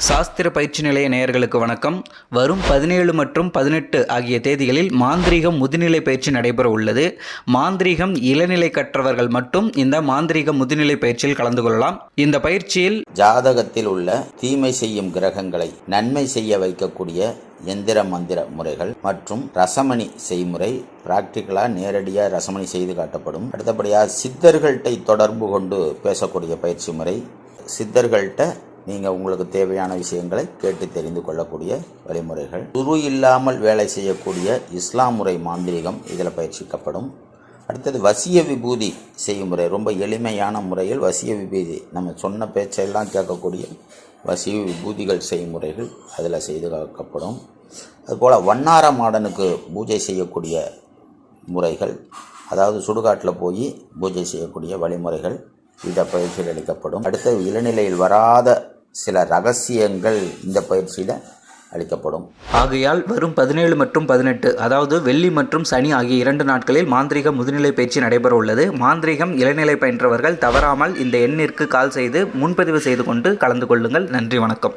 சாஸ்திர பயிற்சி நிலைய நேயர்களுக்கு வணக்கம். வரும் 17 மற்றும் 18 ஆகிய தேதிகளில் மாந்திரீகம் முதுநிலை பயிற்சி நடைபெற உள்ளது. மாந்திரீகம் இளநிலை கற்றவர்கள் மட்டும் இந்த மாந்திரீக முதுநிலை பயிற்சியில் கலந்து கொள்ளலாம். இந்த பயிற்சியில் ஜாதகத்தில் உள்ள தீமை செய்யும் கிரகங்களை நன்மை செய்ய வைக்கக்கூடிய எந்திர மந்திர முறைகள் மற்றும் ரசமணி செய்முறை பிராக்டிக்கலாக நேரடியாக ரசமணி செய்து காட்டப்படும். அடுத்தபடியாக சித்தர்கள்ட்டை தொடர்பு கொண்டு பேசக்கூடிய பயிற்சி முறை. சித்தர்கள்ட்ட நீங்கள் உங்களுக்கு தேவையான விஷயங்களை கேட்டு தெரிந்து கொள்ளக்கூடிய வழிமுறைகள். குரு இல்லாமல் வேலை செய்யக்கூடிய இஸ்லாம் முறை மாந்திரீகம் இதில் பயிற்சிக்கப்படும். அடுத்தது வசிய விபூதி செய்முறை. ரொம்ப எளிமையான முறையில் வசிய விபூதி, நம்ம சொன்ன பேச்செல்லாம் கேட்கக்கூடிய வசிய விபூதிகள் செய்முறைகள் அதில் செய்து காக்கப்படும். அதுபோல் வண்ணார மாடனுக்கு பூஜை செய்யக்கூடிய முறைகள், அதாவது சுடுகாட்டில் போய் பூஜை செய்யக்கூடிய வழிமுறைகள் இந்த பயிற்சியில் அளிக்கப்படும். அடுத்து இளநிலையில் வராத சில ரகசியங்கள் இந்த பயிற்சியில் அளிக்கப்படும். ஆகையால் வரும் 17 மற்றும் 18, அதாவது வெள்ளி மற்றும் சனி ஆகிய 2 நாட்களில் மாந்திரீக முதுநிலை பயிற்சி நடைபெற உள்ளது. மாந்திரீகம் இளநிலை பயின்றவர்கள் தவறாமல் இந்த எண்ணிற்கு கால் செய்து முன்பதிவு செய்து கொண்டு கலந்து கொள்ளுங்கள். நன்றி, வணக்கம்.